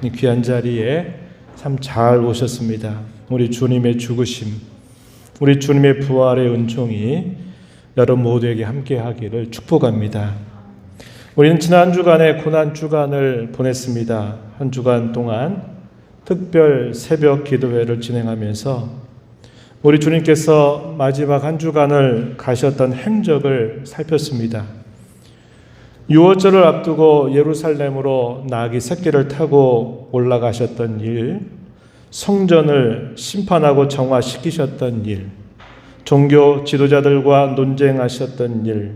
이 귀한 자리에 참 잘 오셨습니다. 우리 주님의 죽으심, 우리 주님의 부활의 은총이 여러분 모두에게 함께하기를 축복합니다. 우리는 지난 주간에 고난 주간을 보냈습니다. 한 주간 동안 특별 새벽 기도회를 진행하면서 우리 주님께서 마지막 한 주간을 가셨던 행적을 살폈습니다. 유월절을 앞두고 예루살렘으로 나귀 새끼를 타고 올라가셨던 일, 성전을 심판하고 정화시키셨던 일, 종교 지도자들과 논쟁하셨던 일,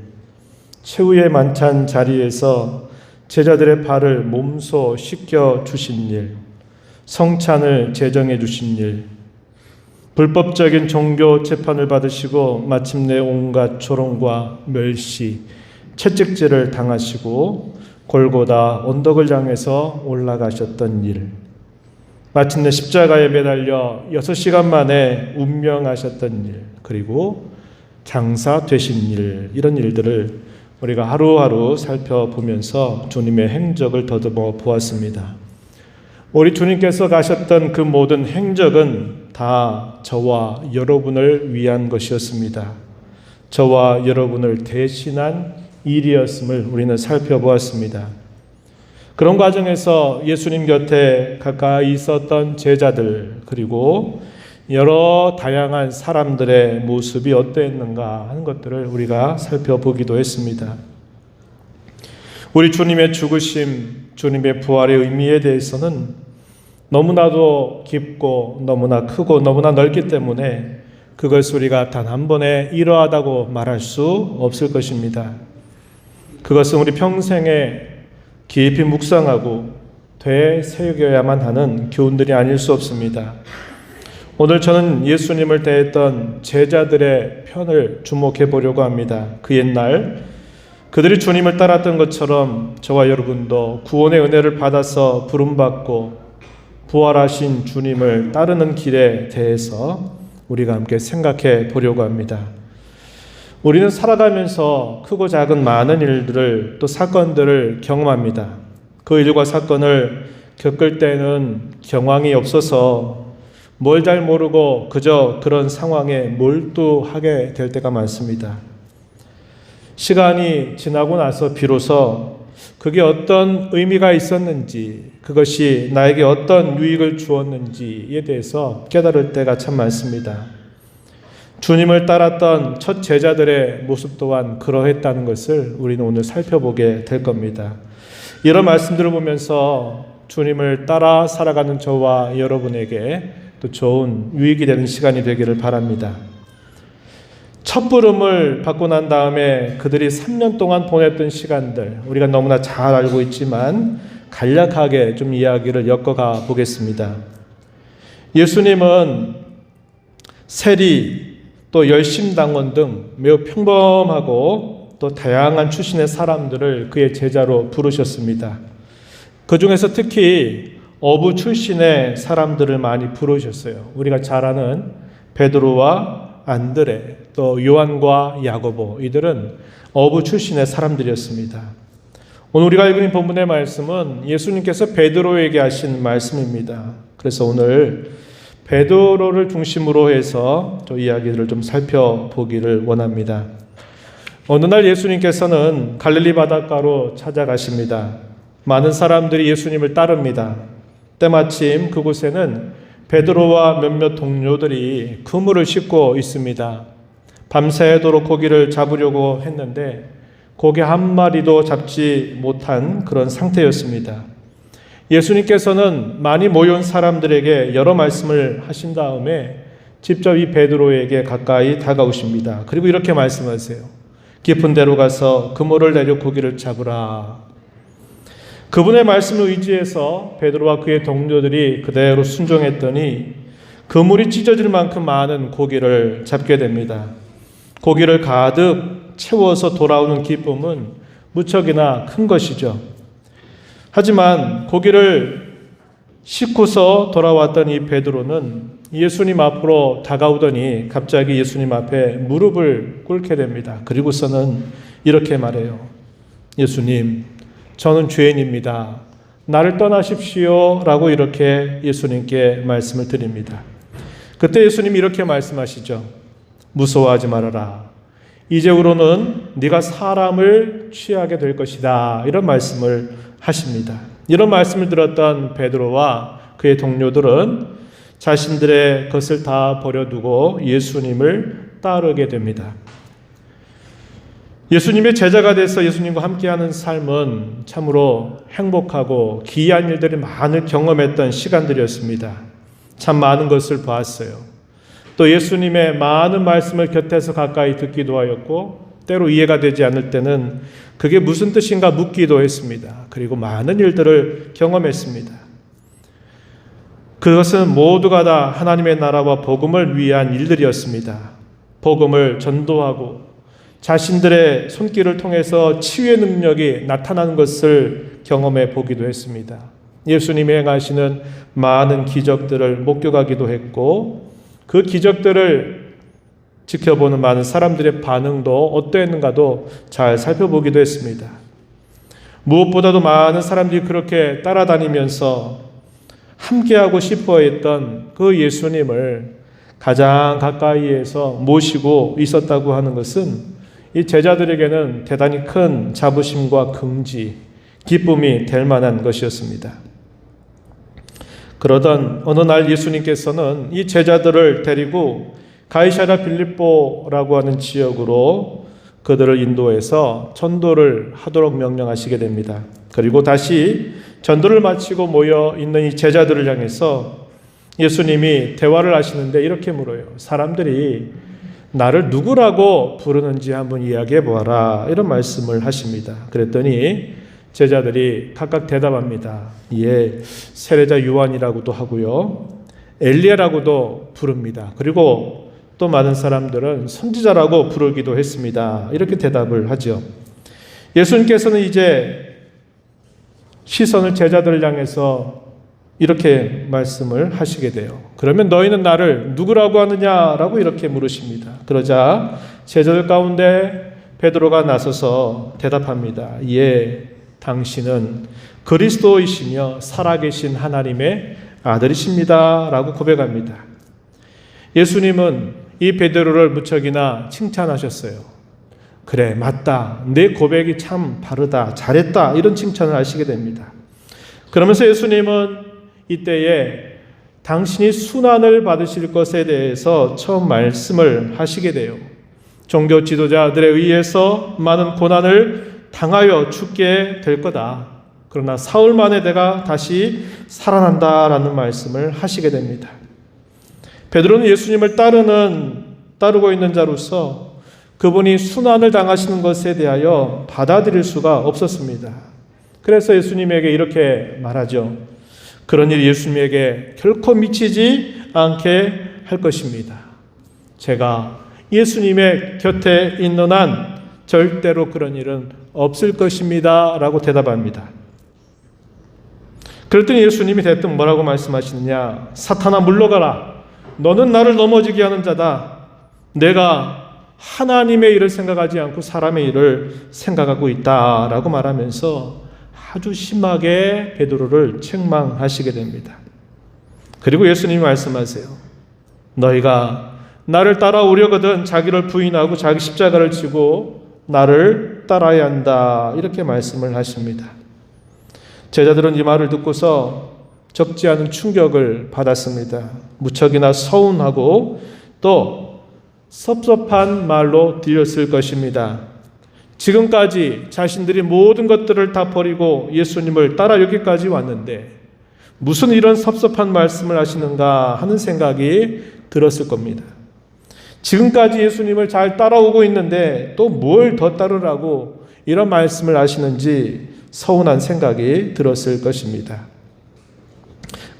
최후의 만찬 자리에서 제자들의 발을 몸소 씻겨 주신 일, 성찬을 제정해 주신 일, 불법적인 종교 재판을 받으시고 마침내 온갖 조롱과 멸시, 채찍질을 당하시고 골고다 언덕을 향해서 올라가셨던 일, 마침내 십자가에 매달려 6시간 만에 운명하셨던 일, 그리고 장사 되신 일, 이런 일들을 우리가 하루하루 살펴보면서 주님의 행적을 더듬어 보았습니다. 우리 주님께서 가셨던 그 모든 행적은 다 저와 여러분을 위한 것이었습니다. 저와 여러분을 대신한 일이었음을 우리는 살펴보았습니다. 그런 과정에서 예수님 곁에 가까이 있었던 제자들, 그리고 여러 다양한 사람들의 모습이 어떠했는가 하는 것들을 우리가 살펴보기도 했습니다. 우리 주님의 죽으심, 주님의 부활의 의미에 대해서는 너무나도 깊고 너무나 크고 너무나 넓기 때문에 그것을 우리가 단 한 번에 이러하다고 말할 수 없을 것입니다. 그것은 우리 평생에 깊이 묵상하고 되새겨야만 하는 교훈들이 아닐 수 없습니다. 오늘 저는 예수님을 대했던 제자들의 편을 주목해 보려고 합니다. 그 옛날 그들이 주님을 따랐던 것처럼 저와 여러분도 구원의 은혜를 받아서 부름받고 부활하신 주님을 따르는 길에 대해서 우리가 함께 생각해 보려고 합니다. 우리는 살아가면서 크고 작은 많은 일들을 또 사건들을 경험합니다. 그 일과 사건을 겪을 때는 경황이 없어서 뭘 잘 모르고 그저 그런 상황에 몰두하게 될 때가 많습니다. 시간이 지나고 나서 비로소 그게 어떤 의미가 있었는지, 그것이 나에게 어떤 유익을 주었는지에 대해서 깨달을 때가 참 많습니다. 주님을 따랐던 첫 제자들의 모습 또한 그러했다는 것을 우리는 오늘 살펴보게 될 겁니다. 이런 말씀들을 보면서 주님을 따라 살아가는 저와 여러분에게 또 좋은 유익이 되는 시간이 되기를 바랍니다. 첫 부름을 받고 난 다음에 그들이 3년 동안 보냈던 시간들, 우리가 너무나 잘 알고 있지만 간략하게 좀 이야기를 엮어가 보겠습니다. 예수님은 세리, 또 열심당원 등 매우 평범하고 또 다양한 출신의 사람들을 그의 제자로 부르셨습니다. 그 중에서 특히 어부 출신의 사람들을 많이 부르셨어요. 우리가 잘 아는 베드로와 안드레, 또 요한과 야고보, 이들은 어부 출신의 사람들이었습니다. 오늘 우리가 읽은 본문의 말씀은 예수님께서 베드로에게 하신 말씀입니다. 그래서 오늘 베드로를 중심으로 해서 저 이야기를 좀 살펴보기를 원합니다. 어느 날 예수님께서는 갈릴리 바닷가로 찾아가십니다. 많은 사람들이 예수님을 따릅니다. 때마침 그곳에는 베드로와 몇몇 동료들이 그물을 싣고 있습니다. 밤새도록 고기를 잡으려고 했는데 고기 한 마리도 잡지 못한 그런 상태였습니다. 예수님께서는 많이 모여온 사람들에게 여러 말씀을 하신 다음에 직접 이 베드로에게 가까이 다가오십니다. 그리고 이렇게 말씀하세요. 깊은 데로 가서 그물을 내려 고기를 잡으라. 그분의 말씀을 의지해서 베드로와 그의 동료들이 그대로 순종했더니 그물이 찢어질 만큼 많은 고기를 잡게 됩니다. 고기를 가득 채워서 돌아오는 기쁨은 무척이나 큰 것이죠. 하지만 고기를 싣고서 돌아왔던 이 베드로는 예수님 앞으로 다가오더니 갑자기 예수님 앞에 무릎을 꿇게 됩니다. 그리고서는 이렇게 말해요. 예수님, 저는 죄인입니다. 나를 떠나십시오 라고 이렇게 예수님께 말씀을 드립니다. 그때 예수님이 이렇게 말씀하시죠. 무서워하지 말아라. 이제후로는 네가 사람을 취하게 될 것이다. 이런 말씀을 하십니다. 이런 말씀을 들었던 베드로와 그의 동료들은 자신들의 것을 다 버려두고 예수님을 따르게 됩니다. 예수님의 제자가 돼서 예수님과 함께하는 삶은 참으로 행복하고 기이한 일들이 많은 경험했던 시간들이었습니다. 참 많은 것을 보았어요. 또 예수님의 많은 말씀을 곁에서 가까이 듣기도 하였고 때로 이해가 되지 않을 때는 그게 무슨 뜻인가 묻기도 했습니다. 그리고 많은 일들을 경험했습니다. 그것은 모두가 다 하나님의 나라와 복음을 위한 일들이었습니다. 복음을 전도하고 자신들의 손길을 통해서 치유의 능력이 나타나는 것을 경험해 보기도 했습니다. 예수님이 행하시는 많은 기적들을 목격하기도 했고 그 기적들을 지켜보는 많은 사람들의 반응도 어떠했는가도 잘 살펴보기도 했습니다. 무엇보다도 많은 사람들이 그렇게 따라다니면서 함께하고 싶어 했던 그 예수님을 가장 가까이에서 모시고 있었다고 하는 것은 이 제자들에게는 대단히 큰 자부심과 긍지, 기쁨이 될 만한 것이었습니다. 그러던 어느 날 예수님께서는 이 제자들을 데리고 가이사랴 빌립보라고 하는 지역으로 그들을 인도해서 전도를 하도록 명령하시게 됩니다. 그리고 다시 전도를 마치고 모여 있는 이 제자들을 향해서 예수님이 대화를 하시는데 이렇게 물어요. 사람들이 나를 누구라고 부르는지 한번 이야기해 보아라. 이런 말씀을 하십니다. 그랬더니 제자들이 각각 대답합니다. 예, 세례자 요한이라고도 하고요. 엘리야라고도 부릅니다. 그리고 또 많은 사람들은 선지자라고 부르기도 했습니다. 이렇게 대답을 하죠. 예수님께서는 이제 시선을 제자들을 향해서 이렇게 말씀을 하시게 돼요. 그러면 너희는 나를 누구라고 하느냐라고 이렇게 물으십니다. 그러자 제자들 가운데 베드로가 나서서 대답합니다. 예, 당신은 그리스도이시며 살아계신 하나님의 아들이십니다. 라고 고백합니다. 예수님은 이 베드로를 무척이나 칭찬하셨어요. 그래, 맞다. 내 고백이 참 바르다. 잘했다. 이런 칭찬을 하시게 됩니다. 그러면서 예수님은 이때에 당신이 순환을 받으실 것에 대해서 처음 말씀을 하시게 돼요. 종교 지도자들에 의해서 많은 고난을 당하여 죽게 될 거다. 그러나 사흘 만에 내가 다시 살아난다라는 말씀을 하시게 됩니다. 베드로는 예수님을 따르고 있는 자로서 그분이 순환을 당하시는 것에 대하여 받아들일 수가 없었습니다. 그래서 예수님에게 이렇게 말하죠. 그런 일이 예수님에게 결코 미치지 않게 할 것입니다. 제가 예수님의 곁에 있는 한 절대로 그런 일은 없을 것입니다. 라고 대답합니다. 그랬더니 예수님이 대뜸 뭐라고 말씀하시느냐. 사탄아 물러가라. 너는 나를 넘어지게 하는 자다. 내가 하나님의 일을 생각하지 않고 사람의 일을 생각하고 있다. 라고 말하면서 아주 심하게 베드로를 책망하시게 됩니다. 그리고 예수님이 말씀하세요. 너희가 나를 따라오려거든 자기를 부인하고 자기 십자가를 지고 나를 따라야 한다. 이렇게 말씀을 하십니다. 제자들은 이 말을 듣고서 적지 않은 충격을 받았습니다. 무척이나 서운하고 또 섭섭한 말로 들렸을 것입니다. 지금까지 자신들이 모든 것들을 다 버리고 예수님을 따라 여기까지 왔는데 무슨 이런 섭섭한 말씀을 하시는가 하는 생각이 들었을 겁니다. 지금까지 예수님을 잘 따라오고 있는데 또 뭘 더 따르라고 이런 말씀을 하시는지 서운한 생각이 들었을 것입니다.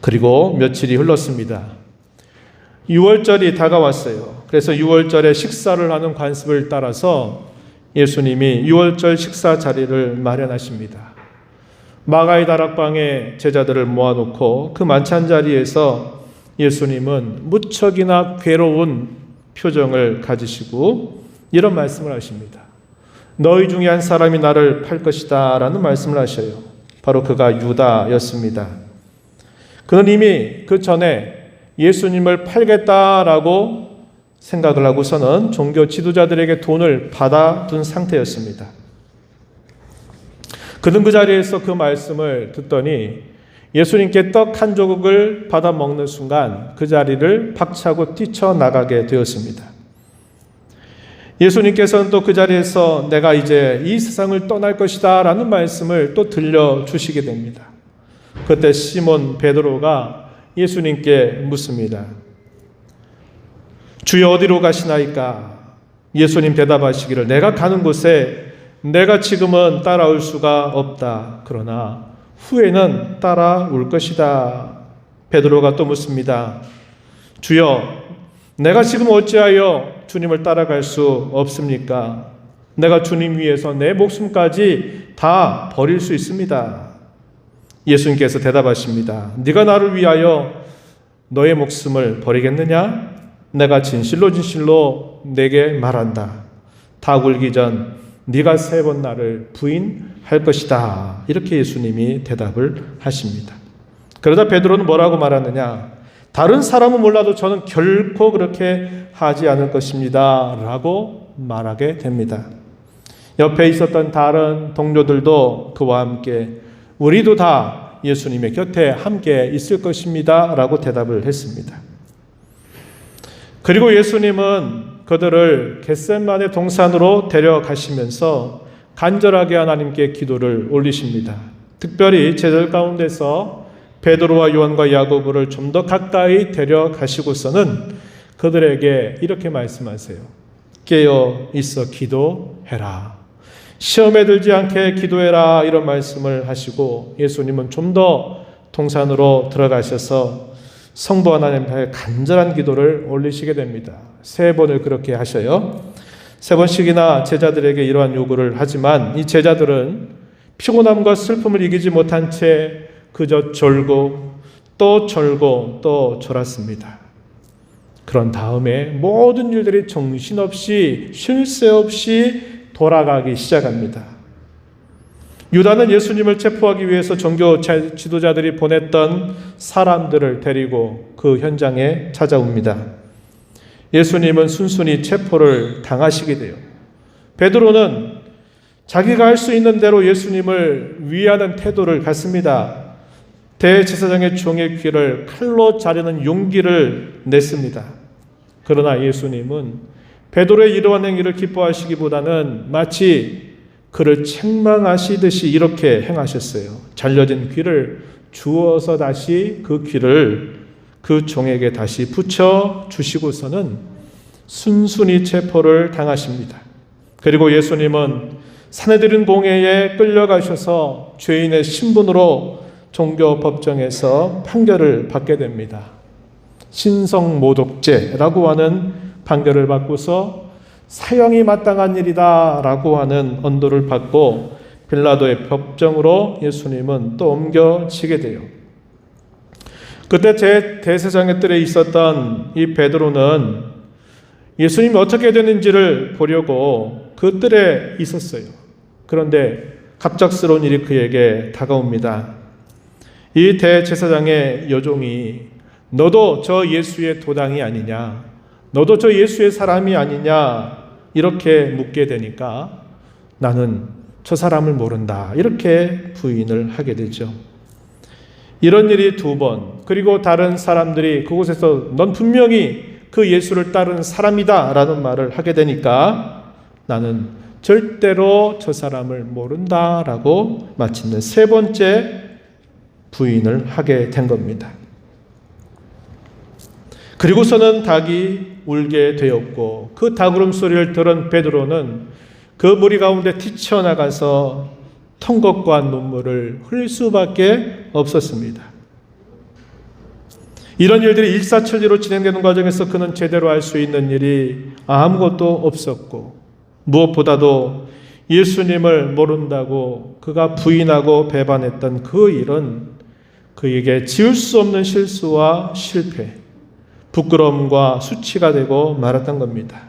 그리고 며칠이 흘렀습니다. 6월절이 다가왔어요. 그래서 6월절에 식사를 하는 관습을 따라서 예수님이 6월절 식사 자리를 마련하십니다. 마가의 다락방에 제자들을 모아놓고 그 만찬 자리에서 예수님은 무척이나 괴로운 표정을 가지시고 이런 말씀을 하십니다. 너희 중에 한 사람이 나를 팔 것이다 라는 말씀을 하셔요. 바로 그가 유다였습니다. 그는 이미 그 전에 예수님을 팔겠다라고 생각을 하고서는 종교 지도자들에게 돈을 받아둔 상태였습니다. 그는 그 자리에서 그 말씀을 듣더니 예수님께 떡 한 조각을 받아 먹는 순간 그 자리를 박차고 뛰쳐나가게 되었습니다. 예수님께서는 또 그 자리에서 내가 이제 이 세상을 떠날 것이다 라는 말씀을 또 들려주시게 됩니다. 그때 시몬 베드로가 예수님께 묻습니다. 주여 어디로 가시나이까? 예수님 대답하시기를 내가 가는 곳에 내가 지금은 따라올 수가 없다. 그러나 후에는 따라올 것이다. 베드로가 또 묻습니다. 주여 내가 지금 어찌하여 주님을 따라갈 수 없습니까? 내가 주님 위해서 내 목숨까지 다 버릴 수 있습니다. 예수님께서 대답하십니다. 네가 나를 위하여 너의 목숨을 버리겠느냐? 내가 진실로 진실로 내게 말한다. 다 굴기 전 네가 3번 나를 부인할 것이다. 이렇게 예수님이 대답을 하십니다. 그러자 베드로는 뭐라고 말하느냐? 다른 사람은 몰라도 저는 결코 그렇게 하지 않을 것입니다. 라고 말하게 됩니다. 옆에 있었던 다른 동료들도 그와 함께 우리도 다 예수님의 곁에 함께 있을 것입니다. 라고 대답을 했습니다. 그리고 예수님은 그들을 겟세마네 동산으로 데려가시면서 간절하게 하나님께 기도를 올리십니다. 특별히 제자들 가운데서 베드로와 요한과 야고보를 좀 더 가까이 데려가시고서는 그들에게 이렇게 말씀하세요. 깨어 있어 기도해라. 시험에 들지 않게 기도해라. 이런 말씀을 하시고 예수님은 좀 더 동산으로 들어가셔서 성부 하나님 앞에 간절한 기도를 올리시게 됩니다. 3번을 그렇게 하셔요. 3번씩이나 제자들에게 이러한 요구를 하지만 이 제자들은 피곤함과 슬픔을 이기지 못한 채 그저 졸고 또 졸고 또 졸았습니다. 그런 다음에 모든 일들이 정신없이 쉴 새 없이 돌아가기 시작합니다. 유다는 예수님을 체포하기 위해서 종교 지도자들이 보냈던 사람들을 데리고 그 현장에 찾아옵니다. 예수님은 순순히 체포를 당하시게 돼요. 베드로는 자기가 할 수 있는 대로 예수님을 위하는 태도를 갖습니다. 대제사장의 종의 귀를 칼로 자르는 용기를 냈습니다. 그러나 예수님은 베드로의 이러한 행위를 기뻐하시기보다는 마치 그를 책망하시듯이 이렇게 행하셨어요. 잘려진 귀를 주워서 다시 그 귀를 그 종에게 다시 붙여 주시고서는 순순히 체포를 당하십니다. 그리고 예수님은 사내들인 공회에 끌려가셔서 죄인의 신분으로 종교 법정에서 판결을 받게 됩니다. 신성모독죄라고 하는 판결을 받고서 사형이 마땅한 일이다 라고 하는 언도를 받고 빌라도의 법정으로 예수님은 또 옮겨지게 돼요. 그때 대제사장의 뜰에 있었던 이 베드로는 예수님이 어떻게 되는지를 보려고 그 뜰에 있었어요. 그런데 갑작스러운 일이 그에게 다가옵니다. 이 대제사장의 여종이 너도 저 예수의 도당이 아니냐? 너도 저 예수의 사람이 아니냐? 이렇게 묻게 되니까 나는 저 사람을 모른다. 이렇게 부인을 하게 되죠. 이런 일이 2번, 그리고 다른 사람들이 그곳에서 넌 분명히 그 예수를 따르는 사람이다 라는 말을 하게 되니까 나는 절대로 저 사람을 모른다 라고 마침내 3번째 부인을 하게 된 겁니다. 그리고서는 닭이 울게 되었고 그 닭 울음소리를 들은 베드로는 그 무리 가운데 뛰쳐나가서 통곡과 눈물을 흘릴 수밖에 없었습니다. 이런 일들이 일사천리로 진행되는 과정에서 그는 제대로 할 수 있는 일이 아무것도 없었고 무엇보다도 예수님을 모른다고 그가 부인하고 배반했던 그 일은 그에게 지울 수 없는 실수와 실패, 부끄러움과 수치가 되고 말았던 겁니다.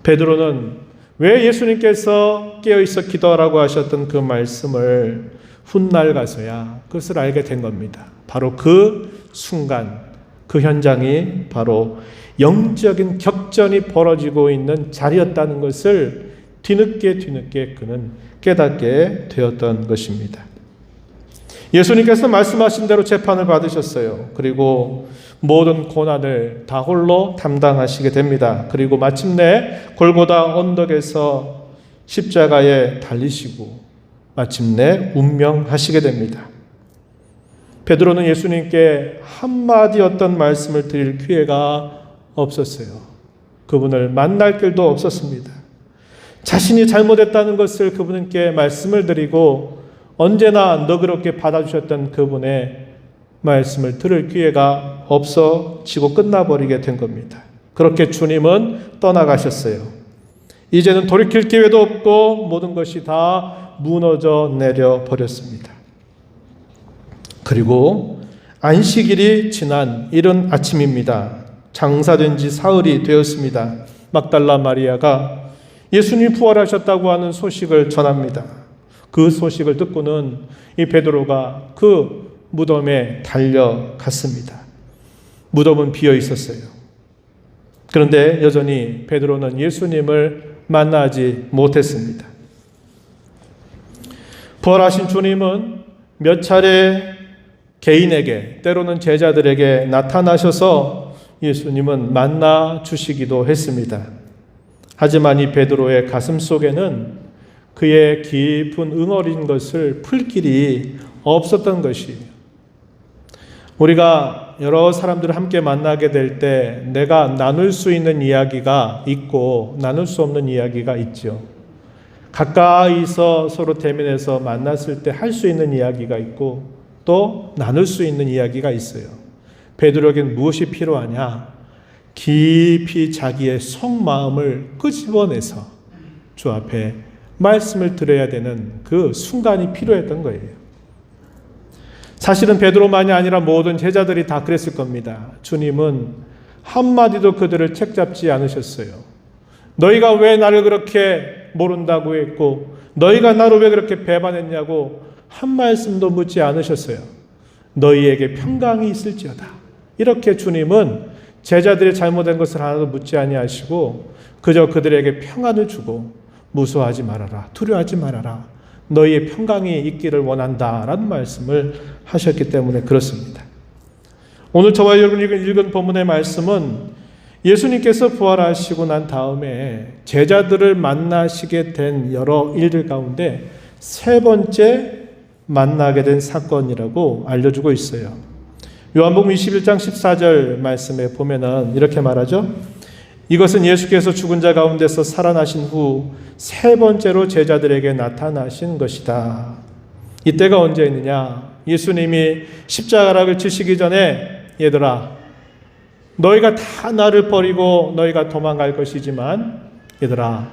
베드로는 왜 예수님께서 깨어있어 기도하라고 하셨던 그 말씀을 훗날 가서야 그것을 알게 된 겁니다. 바로 그 순간, 그 현장이 바로 영적인 격전이 벌어지고 있는 자리였다는 것을 뒤늦게 그는 깨닫게 되었던 것입니다. 예수님께서 말씀하신 대로 재판을 받으셨어요. 그리고 모든 고난을 다 홀로 담당하시게 됩니다. 그리고 마침내 골고다 언덕에서 십자가에 달리시고 마침내 운명하시게 됩니다. 베드로는 예수님께 한마디 어떤 말씀을 드릴 기회가 없었어요. 그분을 만날 길도 없었습니다. 자신이 잘못했다는 것을 그분께 말씀을 드리고 언제나 너그럽게 받아주셨던 그분의 말씀을 들을 기회가 없어지고 끝나버리게 된 겁니다. 그렇게 주님은 떠나가셨어요. 이제는 돌이킬 기회도 없고 모든 것이 다 무너져 내려 버렸습니다. 그리고 안식일이 지난 이른 아침입니다. 장사된 지 사흘이 되었습니다. 막달라 마리아가 예수님이 부활하셨다고 하는 소식을 전합니다. 그 소식을 듣고는 이 베드로가 그 무덤에 달려갔습니다. 무덤은 비어 있었어요. 그런데 여전히 베드로는 예수님을 만나지 못했습니다. 부활하신 주님은 몇 차례 개인에게, 때로는 제자들에게 나타나셔서 예수님은 만나 주시기도 했습니다. 하지만 이 베드로의 가슴 속에는 그의 깊은 응어린 것을 풀 길이 없었던 것이에요. 우리가 여러 사람들을 함께 만나게 될 때 내가 나눌 수 있는 이야기가 있고 나눌 수 없는 이야기가 있죠. 가까이서 서로 대면해서 만났을 때 할 수 있는 이야기가 있고 또 나눌 수 있는 이야기가 있어요. 베드로에겐 무엇이 필요하냐? 깊이 자기의 속마음을 끄집어내서 주 앞에 말씀을 드려야 되는 그 순간이 필요했던 거예요. 사실은 베드로만이 아니라 모든 제자들이 다 그랬을 겁니다. 주님은 한마디도 그들을 책잡지 않으셨어요. 너희가 왜 나를 그렇게 모른다고 했고 너희가 나를 왜 그렇게 배반했냐고 한 말씀도 묻지 않으셨어요. 너희에게 평강이 있을지어다. 이렇게 주님은 제자들의 잘못된 것을 하나도 묻지 아니하시고 그저 그들에게 평안을 주고 무서워하지 말아라. 두려워하지 말아라. 너희의 평강이 있기를 원한다라는 말씀을 하셨기 때문에 그렇습니다. 오늘 저와 여러분이 읽은 본문의 말씀은 예수님께서 부활하시고 난 다음에 제자들을 만나시게 된 여러 일들 가운데 세 번째 만나게 된 사건이라고 알려주고 있어요. 요한복음 21장 14절 말씀에 보면은 이렇게 말하죠. 이것은 예수께서 죽은 자 가운데서 살아나신 후 세 번째로 제자들에게 나타나신 것이다. 이때가 언제였느냐? 예수님이 십자가를 지시기 전에 얘들아 너희가 다 나를 버리고 너희가 도망갈 것이지만 얘들아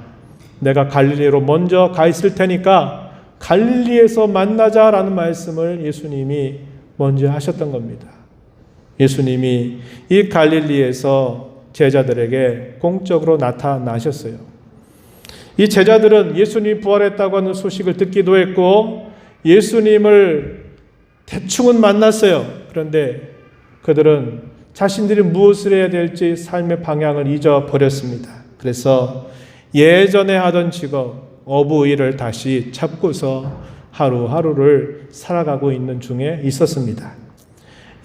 내가 갈릴리로 먼저 가 있을 테니까 갈릴리에서 만나자라는 말씀을 예수님이 먼저 하셨던 겁니다. 예수님이 이 갈릴리에서 제자들에게 공적으로 나타나셨어요. 이 제자들은 예수님이 부활했다고 하는 소식을 듣기도 했고 예수님을 대충은 만났어요. 그런데 그들은 자신들이 무엇을 해야 될지 삶의 방향을 잊어버렸습니다. 그래서 예전에 하던 직업, 어부일을 다시 찾고서 하루하루를 살아가고 있는 중에 있었습니다.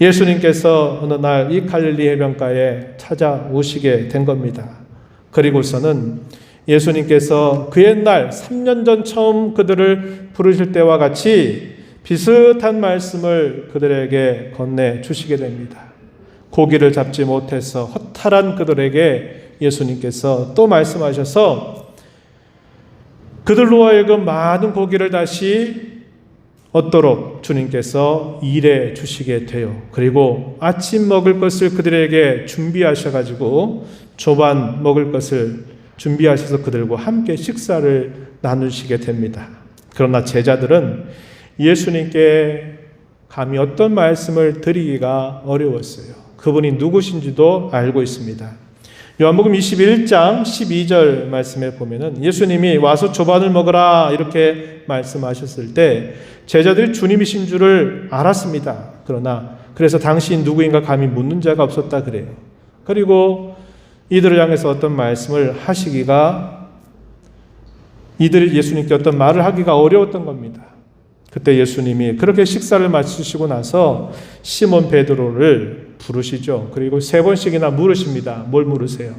예수님께서 어느 날 이 갈릴리 해변가에 찾아오시게 된 겁니다. 그리고서는 예수님께서 그 옛날 3년 전 처음 그들을 부르실 때와 같이 비슷한 말씀을 그들에게 건네주시게 됩니다. 고기를 잡지 못해서 허탈한 그들에게 예수님께서 또 말씀하셔서 그들로 하여금 많은 고기를 다시 얻도록 주님께서 일해 주시게 돼요. 그리고 아침 먹을 것을 그들에게 준비하셔가지고 조반 먹을 것을 준비하셔서 그들과 함께 식사를 나누시게 됩니다. 그러나 제자들은 예수님께 감히 어떤 말씀을 드리기가 어려웠어요. 그분이 누구신지도 알고 있습니다. 요한복음 21장 12절 말씀에 보면은 예수님이 와서 조반을 먹으라 이렇게 말씀하셨을 때 제자들이 주님이신 줄을 알았습니다. 그래서 당신 누구인가 감히 묻는 자가 없었다 그래요. 그리고 이들을 향해서 어떤 말씀을 하시기가, 이들이 예수님께 어떤 말을 하기가 어려웠던 겁니다. 그때 예수님이 그렇게 식사를 마치시고 나서 시몬 베드로를 부르시죠. 그리고 3번씩이나 물으십니다. 뭘 물으세요?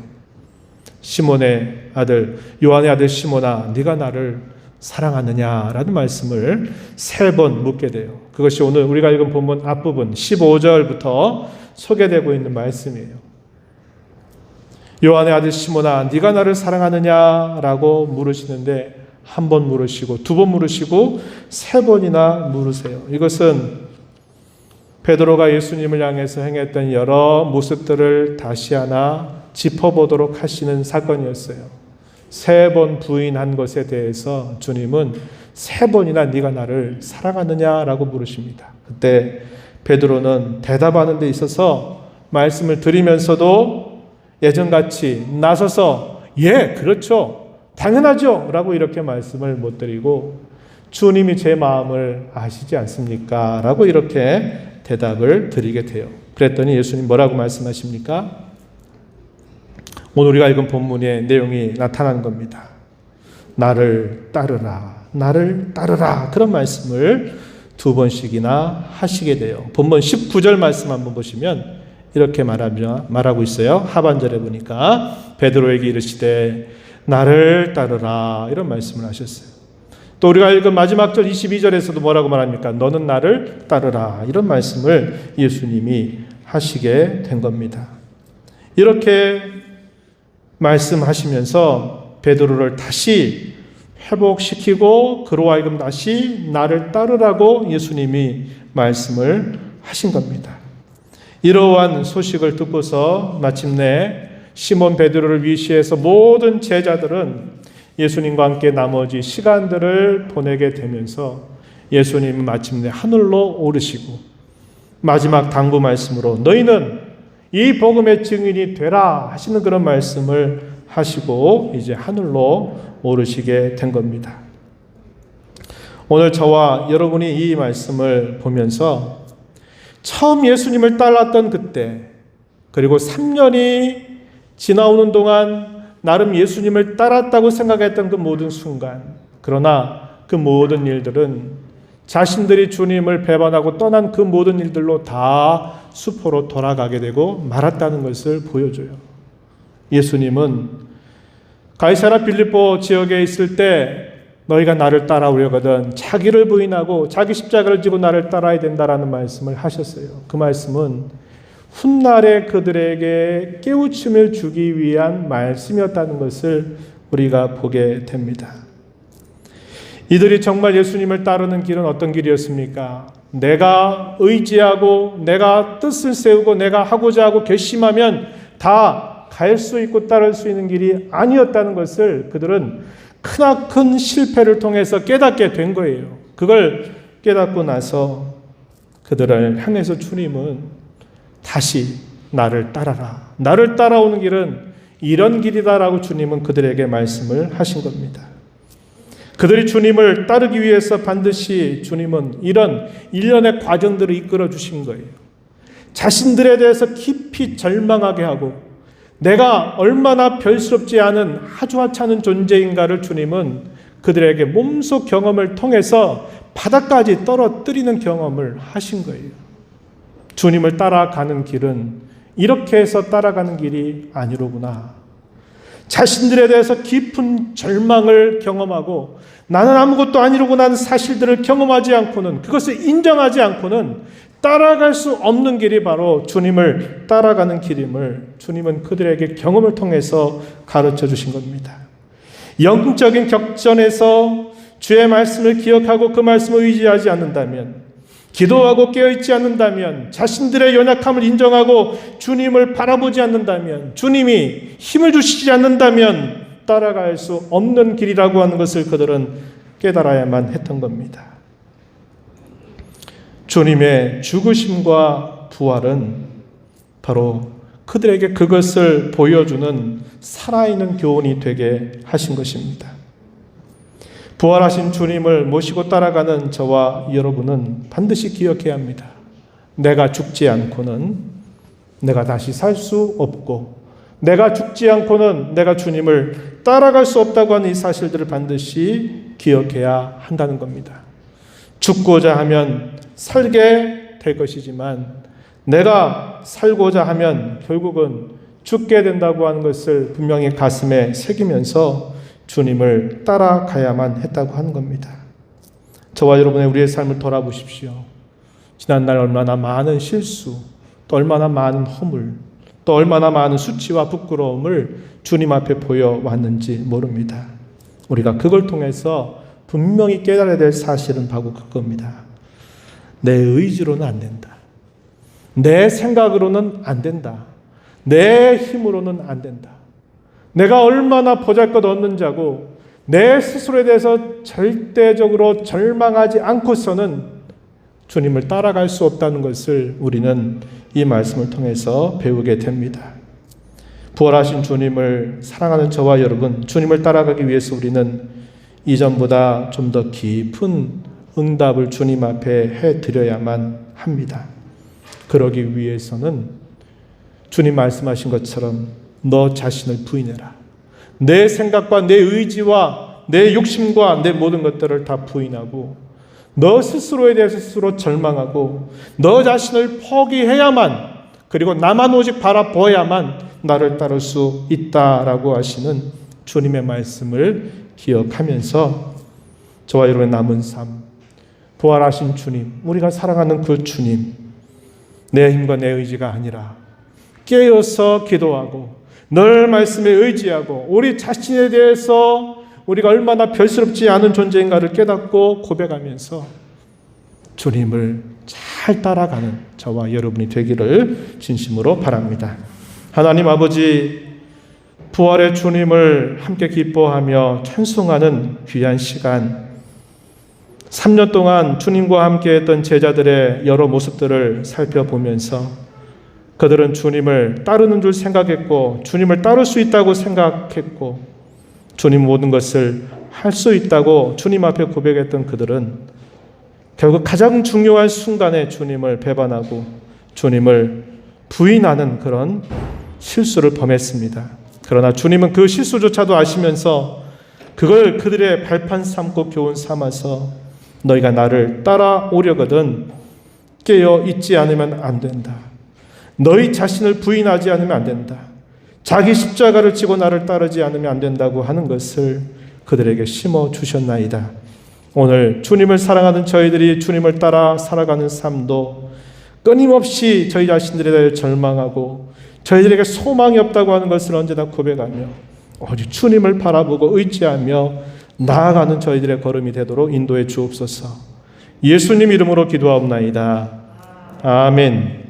시몬의 아들, 요한의 아들 시몬아, 네가 나를 사랑하느냐라는 말씀을 3번 묻게 돼요. 그것이 오늘 우리가 읽은 본문 앞부분 15절부터 소개되고 있는 말씀이에요. 요한의 아들 시몬아, 네가 나를 사랑하느냐라고 물으시는데, 1번 물으시고 2번 물으시고 3번이나 물으세요. 이것은 베드로가 예수님을 향해서 행했던 여러 모습들을 다시 하나 짚어보도록 하시는 사건이었어요. 3번 부인한 것에 대해서 주님은 3번이나 네가 나를 사랑하느냐라고 물으십니다. 그때 베드로는 대답하는 데 있어서 말씀을 드리면서도 예전같이 나서서 예, 그렇죠, 당연하죠 라고 이렇게 말씀을 못 드리고, 주님이 제 마음을 아시지 않습니까? 라고 이렇게 대답을 드리게 돼요. 그랬더니 예수님 뭐라고 말씀하십니까? 오늘 우리가 읽은 본문의 내용이 나타난 겁니다. 나를 따르라, 나를 따르라, 그런 말씀을 2번씩이나 하시게 돼요. 본문 19절 말씀 한번 보시면 이렇게 말하고 있어요. 하반절에 보니까 베드로에게 이르시되 나를 따르라, 이런 말씀을 하셨어요. 또 우리가 읽은 마지막 절 22절에서도 뭐라고 말합니까? 너는 나를 따르라, 이런 말씀을 예수님이 하시게 된 겁니다. 이렇게 말씀하시면서 베드로를 다시 회복시키고 그로 하여금 다시 나를 따르라고 예수님이 말씀을 하신 겁니다. 이러한 소식을 듣고서 마침내 시몬 베드로를 위시해서 모든 제자들은 예수님과 함께 나머지 시간들을 보내게 되면서 예수님은 마침내 하늘로 오르시고 마지막 당부 말씀으로 너희는 이 복음의 증인이 되라 하시는 그런 말씀을 하시고 이제 하늘로 오르시게 된 겁니다. 오늘 저와 여러분이 이 말씀을 보면서 처음 예수님을 따랐던 그때, 그리고 3년이 지나오는 동안 나름 예수님을 따랐다고 생각했던 그 모든 순간, 그러나 그 모든 일들은 자신들이 주님을 배반하고 떠난 그 모든 일들로 다 수포로 돌아가게 되고 말았다는 것을 보여줘요. 예수님은 가이사랴 빌립보 지역에 있을 때 너희가 나를 따라오려거든 자기를 부인하고 자기 십자가를 지고 나를 따라야 된다라는 말씀을 하셨어요. 그 말씀은 훗날에 그들에게 깨우침을 주기 위한 말씀이었다는 것을 우리가 보게 됩니다. 이들이 정말 예수님을 따르는 길은 어떤 길이었습니까? 내가 의지하고 내가 뜻을 세우고 내가 하고자 하고 결심하면 다 갈 수 있고 따를 수 있는 길이 아니었다는 것을 그들은 크나큰 실패를 통해서 깨닫게 된 거예요. 그걸 깨닫고 나서 그들을 향해서 주님은 다시 나를 따라라, 나를 따라오는 길은 이런 길이다라고 주님은 그들에게 말씀을 하신 겁니다. 그들이 주님을 따르기 위해서 반드시 주님은 이런 일련의 과정들을 이끌어 주신 거예요. 자신들에 대해서 깊이 절망하게 하고 내가 얼마나 별스럽지 않은 아주 하찮은 존재인가를 주님은 그들에게 몸소 경험을 통해서 바닥까지 떨어뜨리는 경험을 하신 거예요. 주님을 따라가는 길은 이렇게 해서 따라가는 길이 아니로구나. 자신들에 대해서 깊은 절망을 경험하고 나는 아무것도 아니로구나 하는 사실들을 경험하지 않고는, 그것을 인정하지 않고는 따라갈 수 없는 길이 바로 주님을 따라가는 길임을 주님은 그들에게 경험을 통해서 가르쳐 주신 겁니다. 영적인 격전에서 주의 말씀을 기억하고 그 말씀을 의지하지 않는다면, 기도하고 깨어있지 않는다면, 자신들의 연약함을 인정하고 주님을 바라보지 않는다면, 주님이 힘을 주시지 않는다면 따라갈 수 없는 길이라고 하는 것을 그들은 깨달아야만 했던 겁니다. 주님의 죽으심과 부활은 바로 그들에게 그것을 보여주는 살아있는 교훈이 되게 하신 것입니다. 부활하신 주님을 모시고 따라가는 저와 여러분은 반드시 기억해야 합니다. 내가 죽지 않고는 내가 다시 살 수 없고, 내가 죽지 않고는 내가 주님을 따라갈 수 없다고 하는 이 사실들을 반드시 기억해야 한다는 겁니다. 죽고자 하면 살게 될 것이지만 내가 살고자 하면 결국은 죽게 된다고 하는 것을 분명히 가슴에 새기면서 주님을 따라가야만 했다고 하는 겁니다. 저와 여러분의 우리의 삶을 돌아보십시오. 지난날 얼마나 많은 실수, 또 얼마나 많은 허물, 또 얼마나 많은 수치와 부끄러움을 주님 앞에 보여왔는지 모릅니다. 우리가 그걸 통해서 분명히 깨달아야 될 사실은 바로 그겁니다. 내 의지로는 안 된다. 내 생각으로는 안 된다. 내 힘으로는 안 된다. 내가 얼마나 보잘것없는 자고 내 스스로에 대해서 절대적으로 절망하지 않고서는 주님을 따라갈 수 없다는 것을 우리는 이 말씀을 통해서 배우게 됩니다. 부활하신 주님을 사랑하는 저와 여러분, 주님을 따라가기 위해서 우리는 이전보다 좀 더 깊은 응답을 주님 앞에 해드려야만 합니다. 그러기 위해서는 주님 말씀하신 것처럼 너 자신을 부인해라. 내 생각과 내 의지와 내 욕심과 내 모든 것들을 다 부인하고 너 스스로에 대해서 스스로 절망하고 너 자신을 포기해야만, 그리고 나만 오직 바라보아야만 나를 따를 수 있다라고 하시는 주님의 말씀을 기억하면서 저와 여러분의 남은 삶, 부활하신 주님, 우리가 사랑하는 그 주님, 내 힘과 내 의지가 아니라 깨어서 기도하고 늘 말씀에 의지하고 우리 자신에 대해서 우리가 얼마나 별스럽지 않은 존재인가를 깨닫고 고백하면서 주님을 잘 따라가는 저와 여러분이 되기를 진심으로 바랍니다. 하나님 아버지, 부활의 주님을 함께 기뻐하며 찬송하는 귀한 시간, 3년 동안 주님과 함께 했던 제자들의 여러 모습들을 살펴보면서 그들은 주님을 따르는 줄 생각했고 주님을 따를 수 있다고 생각했고 주님 모든 것을 할 수 있다고 주님 앞에 고백했던 그들은 결국 가장 중요한 순간에 주님을 배반하고 주님을 부인하는 그런 실수를 범했습니다. 그러나 주님은 그 실수조차도 아시면서 그걸 그들의 발판 삼고 교훈 삼아서 너희가 나를 따라오려거든 깨어 있지 않으면 안 된다. 너희 자신을 부인하지 않으면 안 된다. 자기 십자가를 지고 나를 따르지 않으면 안 된다고 하는 것을 그들에게 심어주셨나이다. 오늘 주님을 사랑하는 저희들이 주님을 따라 살아가는 삶도 끊임없이 저희 자신들에 대해 절망하고 저희들에게 소망이 없다고 하는 것을 언제나 고백하며 오직 주님을 바라보고 의지하며 나아가는 저희들의 걸음이 되도록 인도해 주옵소서. 예수님 이름으로 기도하옵나이다. 아멘.